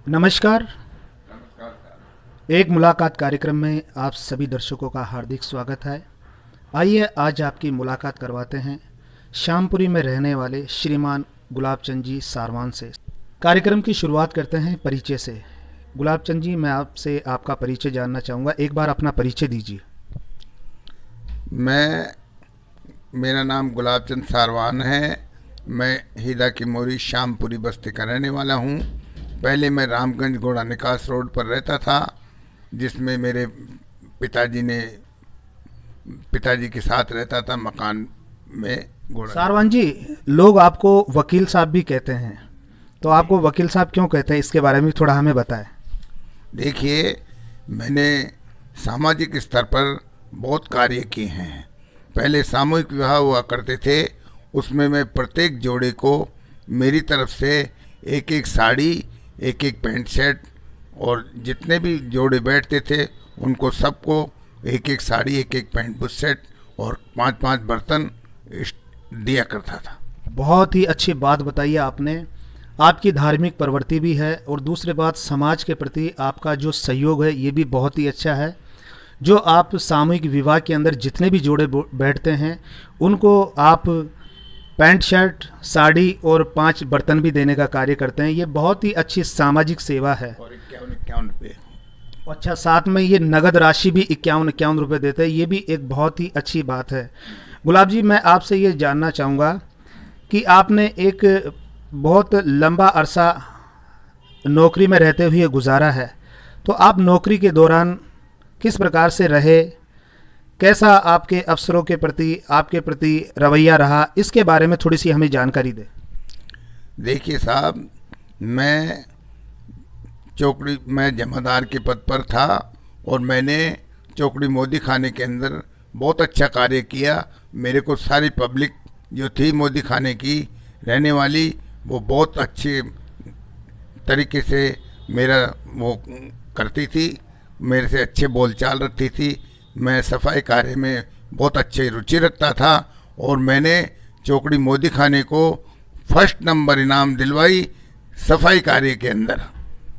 नमस्कार। एक मुलाकात कार्यक्रम में आप सभी दर्शकों का हार्दिक स्वागत है। आइए आज आपकी मुलाकात करवाते हैं श्यामपुरी में रहने वाले श्रीमान गुलाब चंद जी सारवान से। कार्यक्रम की शुरुआत करते हैं परिचय से। गुलाब चंद जी, मैं आपसे आपका परिचय जानना चाहूँगा। एक बार अपना परिचय दीजिए। मेरा नाम गुलाब चंद सारवान है। मैं हीरा की मोरी श्यामपुरी बस्ती का रहने वाला हूँ। पहले मैं रामगंज घोड़ा निकास रोड पर रहता था, जिसमें मेरे पिताजी के साथ रहता था मकान में। घोड़ा सारवान जी, लोग आपको वकील साहब भी कहते हैं, तो आपको वकील साहब क्यों कहते हैं, इसके बारे में थोड़ा हमें बताएं। देखिए, मैंने सामाजिक स्तर पर बहुत कार्य किए हैं। पहले सामूहिक विवाह हुआ करते थे, उसमें मैं प्रत्येक जोड़े को मेरी तरफ से एक एक साड़ी, एक एक पैंट शर्ट, और जितने भी जोड़े बैठते थे उनको सबको एक एक साड़ी, एक एक पैंट शर्ट और 5-5 बर्तन दिया करता था। बहुत ही अच्छी बात बताई आपने। आपकी धार्मिक प्रवृत्ति भी है और दूसरी बात, समाज के प्रति आपका जो सहयोग है ये भी बहुत ही अच्छा है। जो आप सामूहिक विवाह के अंदर जितने भी जोड़े बैठते हैं उनको आप पैंट शर्ट, साड़ी और 5 बर्तन भी देने का कार्य करते हैं। ये बहुत ही अच्छी सामाजिक सेवा है। और 51 रुपये। अच्छा, साथ में ये नगद राशि भी 51 रुपये देते हैं। ये भी एक बहुत ही अच्छी बात है। गुलाब जी, मैं आपसे ये जानना चाहूँगा कि आपने एक बहुत लंबा अरसा नौकरी में रहते हुए गुजारा है, तो आप नौकरी के दौरान किस प्रकार से रहे, कैसा आपके अफसरों के प्रति, आपके प्रति रवैया रहा, इसके बारे में थोड़ी सी हमें जानकारी दें। देखिए साहब, मैं जमादार के पद पर था और मैंने चौकड़ी मोदी खाने के अंदर बहुत अच्छा कार्य किया। मेरे को सारी पब्लिक जो थी मोदी खाने की रहने वाली, वो बहुत अच्छे तरीके से मेरा वो करती थी, मेरे से अच्छे बोलचाल रखती थी। मैं सफाई कार्य में बहुत अच्छी रुचि रखता था और मैंने चौकड़ी मोदी खाने को फर्स्ट नंबर इनाम दिलवाई सफाई कार्य के अंदर।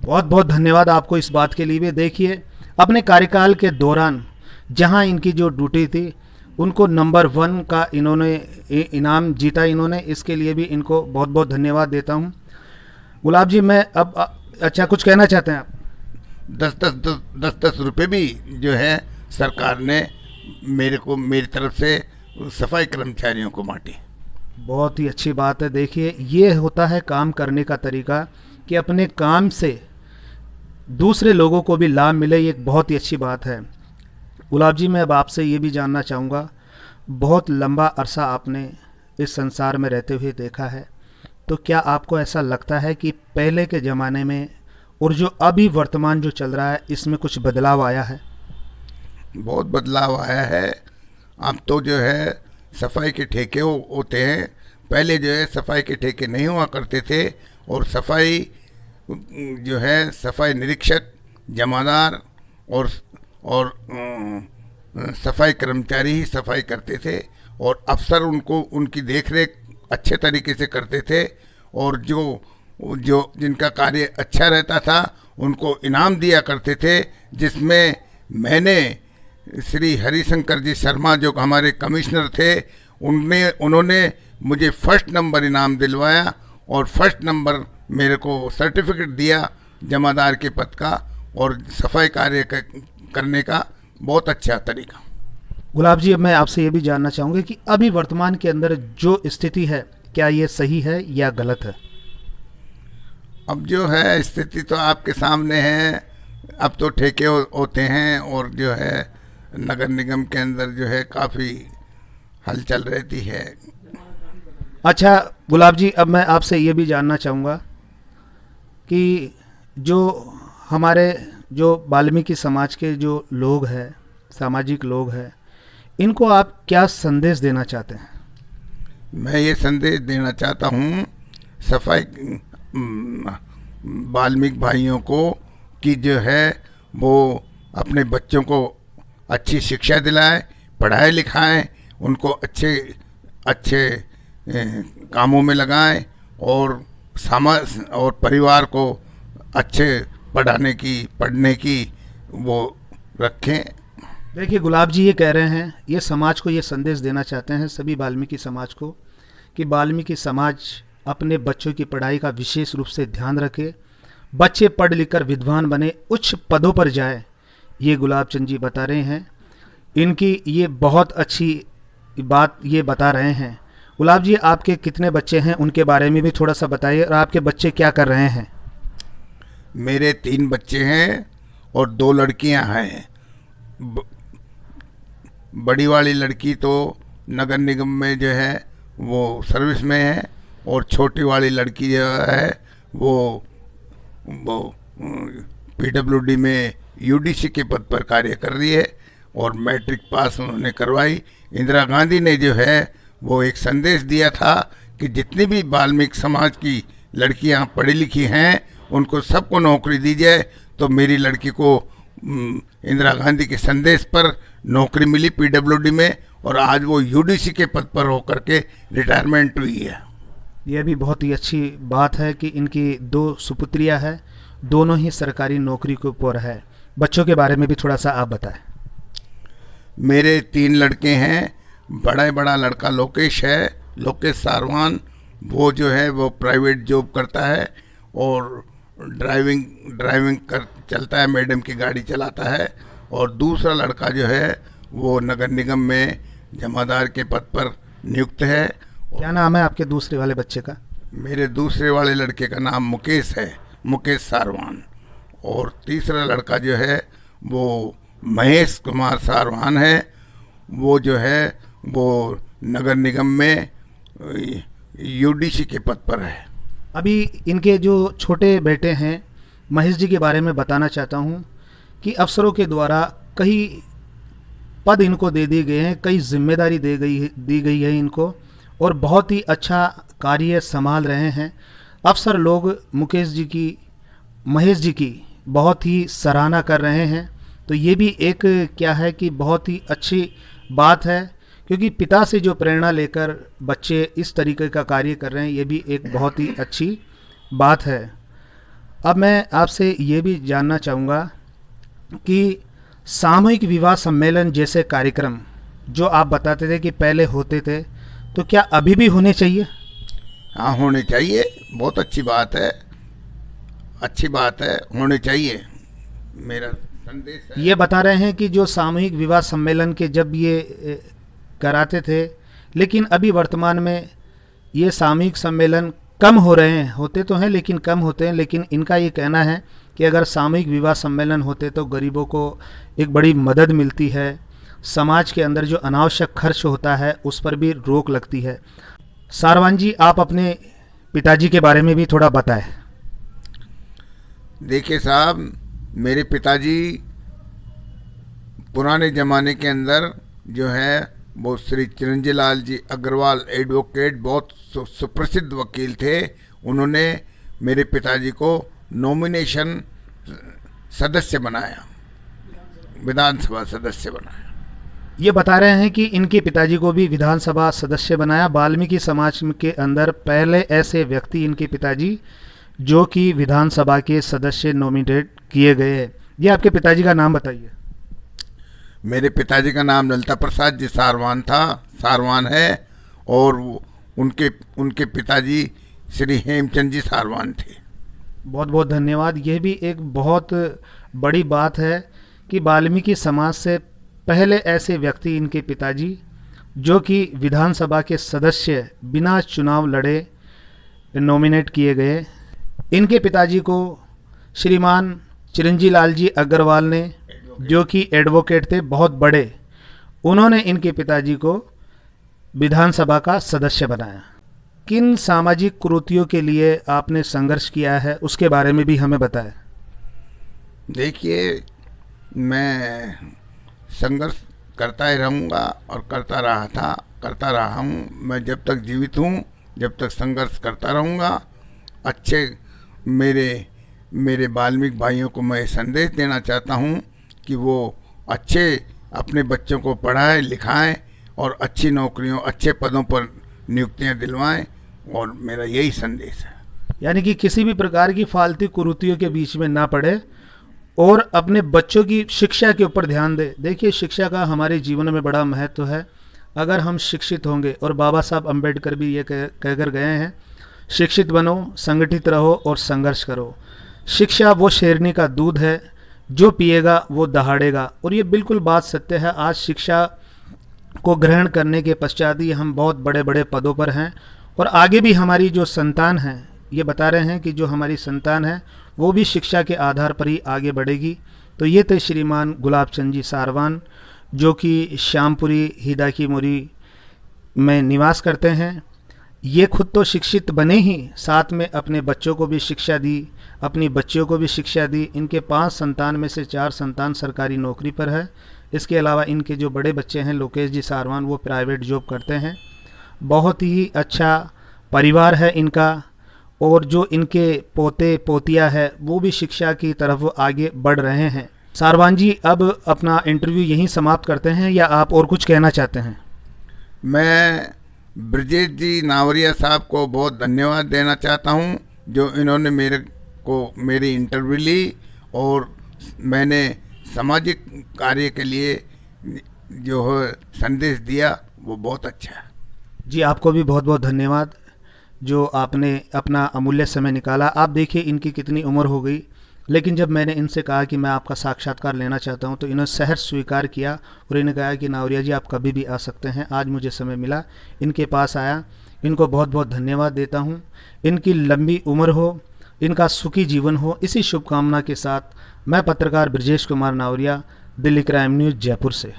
बहुत बहुत धन्यवाद आपको इस बात के लिए भी। देखिए, अपने कार्यकाल के दौरान जहां इनकी जो ड्यूटी थी उनको नंबर 1 का इन्होंने इनाम जीता इन्होंने, इसके लिए भी इनको बहुत बहुत धन्यवाद देता हूं। गुलाब जी, मैं अब अच्छा कुछ कहना चाहते हैं आप? 10 रुपये भी जो है सरकार ने मेरी तरफ से सफाई कर्मचारियों को बांटे। बहुत ही अच्छी बात है। देखिए, ये होता है काम करने का तरीका कि अपने काम से दूसरे लोगों को भी लाभ मिले। ये एक बहुत ही अच्छी बात है। गुलाब जी, मैं अब आपसे ये भी जानना चाहूँगा, बहुत लंबा अरसा आपने इस संसार में रहते हुए देखा है, तो क्या आपको ऐसा लगता है कि पहले के ज़माने में और जो अभी वर्तमान जो चल रहा है इसमें कुछ बदलाव आया है? बहुत बदलाव आया है। अब तो जो है सफाई के ठेके होते हैं। पहले जो है सफाई के ठेके नहीं हुआ करते थे और सफाई जो है सफाई निरीक्षक, जमादार और सफाई कर्मचारी ही सफाई करते थे और अफसर उनकी देखरेख अच्छे तरीके से करते थे। और जो जिनका कार्य अच्छा रहता था उनको इनाम दिया करते थे, जिसमें मैंने श्री हरिशंकर जी शर्मा जो हमारे कमिश्नर थे उन्होंने मुझे फर्स्ट नंबर इनाम दिलवाया और फर्स्ट नंबर मेरे को सर्टिफिकेट दिया जमादार के पद का और सफाई कार्य करने का बहुत अच्छा तरीका। गुलाब जी, अब मैं आपसे ये भी जानना चाहूँगा कि अभी वर्तमान के अंदर जो स्थिति है, क्या ये सही है या गलत है? अब जो है स्थिति तो आपके सामने है। अब तो ठेके होते हैं और जो है नगर निगम के अंदर जो है काफ़ी हलचल रहती है। अच्छा गुलाब जी, अब मैं आपसे ये भी जानना चाहूँगा कि जो हमारे जो वाल्मीकि समाज के जो लोग हैं, सामाजिक लोग हैं, इनको आप क्या संदेश देना चाहते हैं? मैं ये संदेश देना चाहता हूँ सफाई वाल्मीकि भाइयों को कि जो है वो अपने बच्चों को अच्छी शिक्षा दिलाएं, पढ़ाएं लिखाएं, उनको अच्छे अच्छे कामों में लगाएं और समाज और परिवार को अच्छे पढ़ने की वो रखें। देखिए गुलाब जी ये कह रहे हैं, ये समाज को ये संदेश देना चाहते हैं, सभी वाल्मीकि समाज को, कि वाल्मीकि समाज अपने बच्चों की पढ़ाई का विशेष रूप से ध्यान रखे, बच्चे पढ़ लिख कर विद्वान बने, उच्च पदों पर जाए। ये गुलाब चंद जी बता रहे हैं, इनकी ये बहुत अच्छी बात ये बता रहे हैं। गुलाब जी आपके कितने बच्चे हैं, उनके बारे में भी थोड़ा सा बताइए, और आपके बच्चे क्या कर रहे हैं? मेरे 3 बच्चे हैं और 2 लड़कियां हैं। बड़ी वाली लड़की तो नगर निगम में जो है वो सर्विस में है, और छोटी वाली लड़की जो है वो पीडब्ल्यूडी में यूडीसी के पद पर कार्य कर रही है, और मैट्रिक पास उन्होंने करवाई। इंदिरा गांधी ने जो है वो एक संदेश दिया था कि जितनी भी वाल्मीकि समाज की लड़कियां पढ़ी लिखी हैं उनको सबको नौकरी दी जाए। तो मेरी लड़की को इंदिरा गांधी के संदेश पर नौकरी मिली पीडब्ल्यूडी में, और आज वो यूडीसी के पद पर होकर के रिटायरमेंट हुई है। यह भी बहुत ही अच्छी बात है कि इनकी 2 सुपुत्रियां हैं, दोनों ही सरकारी नौकरी के ऊपर है। बच्चों के बारे में भी थोड़ा सा आप बताएं। मेरे 3 लड़के हैं। बड़ा लड़का लोकेश है, लोकेश सारवान। वो जो है वो प्राइवेट जॉब करता है और ड्राइविंग चलता है, मैडम की गाड़ी चलाता है। और दूसरा लड़का जो है वो नगर निगम में जमादार के पद पर नियुक्त है। क्या नाम है आपके दूसरे वाले बच्चे का? मेरे दूसरे वाले लड़के का नाम मुकेश है, मुकेश सारवान। और तीसरा लड़का जो है वो महेश कुमार सारवान है। वो जो है वो नगर निगम में यूडीसी के पद पर है। अभी इनके जो छोटे बेटे हैं महेश जी के बारे में बताना चाहता हूँ कि अफसरों के द्वारा कई पद इनको दे दिए गए हैं, कई जिम्मेदारी दी गई है इनको, और बहुत ही अच्छा कार्य संभाल रहे हैं। अफसर लोग मुकेश जी की, महेश जी की बहुत ही सराहना कर रहे हैं। तो ये भी एक क्या है कि बहुत ही अच्छी बात है, क्योंकि पिता से जो प्रेरणा लेकर बच्चे इस तरीके का कार्य कर रहे हैं, ये भी एक बहुत ही अच्छी बात है। अब मैं आपसे ये भी जानना चाहूँगा कि सामूहिक विवाह सम्मेलन जैसे कार्यक्रम जो आप बताते थे कि पहले होते थे, तो क्या अभी भी होने चाहिए? हाँ, होने चाहिए। बहुत अच्छी बात है, अच्छी बात है, होने चाहिए, मेरा संदेश है। ये बता रहे हैं कि जो सामूहिक विवाह सम्मेलन के जब ये कराते थे, लेकिन अभी वर्तमान में ये सामूहिक सम्मेलन कम हो रहे हैं, होते तो हैं लेकिन कम होते हैं। लेकिन इनका ये कहना है कि अगर सामूहिक विवाह सम्मेलन होते तो गरीबों को एक बड़ी मदद मिलती है, समाज के अंदर जो अनावश्यक खर्च होता है उस पर भी रोक लगती है। सारवान जी, आप अपने पिताजी के बारे में भी थोड़ा बताएं। देखिए साहब, मेरे पिताजी पुराने ज़माने के अंदर जो है वो श्री चिरंजी लाल जी अग्रवाल एडवोकेट, बहुत सुप्रसिद्ध वकील थे। उन्होंने मेरे पिताजी को नॉमिनेशन सदस्य बनाया, विधानसभा सदस्य बनाया। ये बता रहे हैं कि इनके पिताजी को भी विधानसभा सदस्य बनाया। वाल्मीकि समाज के अंदर पहले ऐसे व्यक्ति इनके पिताजी जो कि विधानसभा के सदस्य नॉमिनेट किए गए हैं। ये आपके पिताजी का नाम बताइए। मेरे पिताजी का नाम ललिता प्रसाद जी सारवान सारवान है, और उनके पिताजी श्री हेमचंद जी सारवान थे। बहुत बहुत धन्यवाद। यह भी एक बहुत बड़ी बात है कि वाल्मीकि समाज से पहले ऐसे व्यक्ति इनके पिताजी जो कि विधानसभा के सदस्य बिना चुनाव लड़े नॉमिनेट किए गए। इनके पिताजी को श्रीमान चिरंजी लाल जी अग्रवाल ने, जो कि एडवोकेट थे बहुत बड़े, उन्होंने इनके पिताजी को विधानसभा का सदस्य बनाया। किन सामाजिक कुरीतियों के लिए आपने संघर्ष किया है उसके बारे में भी हमें बताएं। देखिए, मैं संघर्ष करता ही रहूँगा और करता रहा हूँ। मैं जब तक जीवित हूँ, जब तक संघर्ष करता रहूँगा। अच्छे मेरे वाल्मीकि भाइयों को मैं संदेश देना चाहता हूँ कि वो अच्छे अपने बच्चों को पढ़ाएं लिखाएं और अच्छी नौकरियों, अच्छे पदों पर नियुक्तियां दिलवाएं, और मेरा यही संदेश है। यानी कि किसी भी प्रकार की फालतू कुरीतियों के बीच में ना पड़े और अपने बच्चों की शिक्षा के ऊपर ध्यान दे। देखिए, शिक्षा का हमारे जीवन में बड़ा महत्व है। अगर हम शिक्षित होंगे, और बाबा साहब अम्बेडकर भी ये कहकर गए हैं, शिक्षित बनो, संगठित रहो और संघर्ष करो। शिक्षा वो शेरनी का दूध है, जो पिएगा वो दहाड़ेगा। और ये बिल्कुल बात सत्य है। आज शिक्षा को ग्रहण करने के पश्चात ही हम बहुत बड़े बड़े पदों पर हैं, और आगे भी हमारी जो संतान है, ये बता रहे हैं कि जो हमारी संतान है वो भी शिक्षा के आधार पर ही आगे बढ़ेगी। तो ये थे श्रीमान गुलाब चंद जी सारवान, जो कि श्यामपुरी हिदा की मुरी में निवास करते हैं। ये खुद तो शिक्षित बने ही, साथ में अपने बच्चों को भी शिक्षा दी, अपनी बच्चियों को भी शिक्षा दी। इनके 5 संतान में से 4 संतान सरकारी नौकरी पर है। इसके अलावा इनके जो बड़े बच्चे हैं लोकेश जी सारवान, वो प्राइवेट जॉब करते हैं। बहुत ही अच्छा परिवार है इनका, और जो इनके पोते पोतिया है वो भी शिक्षा की तरफ आगे बढ़ रहे हैं। सारवान जी, अब अपना इंटरव्यू यहीं समाप्त करते हैं, या आप और कुछ कहना चाहते हैं? मैं ब्रजेश जी नावरिया साहब को बहुत धन्यवाद देना चाहता हूं, जो इन्होंने मेरी इंटरव्यू ली, और मैंने सामाजिक कार्य के लिए जो है संदेश दिया, वो बहुत अच्छा है। जी, आपको भी बहुत बहुत धन्यवाद, जो आपने अपना अमूल्य समय निकाला। आप देखिए इनकी कितनी उम्र हो गई, लेकिन जब मैंने इनसे कहा कि मैं आपका साक्षात्कार लेना चाहता हूं, तो इन्होंने सहर्ष स्वीकार किया और इन्हें कहा कि नावरिया जी, आप कभी भी आ सकते हैं। आज मुझे समय मिला, इनके पास आया। इनको बहुत बहुत धन्यवाद देता हूं। इनकी लंबी उम्र हो, इनका सुखी जीवन हो, इसी शुभकामना के साथ मैं पत्रकार ब्रजेश कुमार नावरिया, दिल्ली क्राइम न्यूज़, जयपुर से।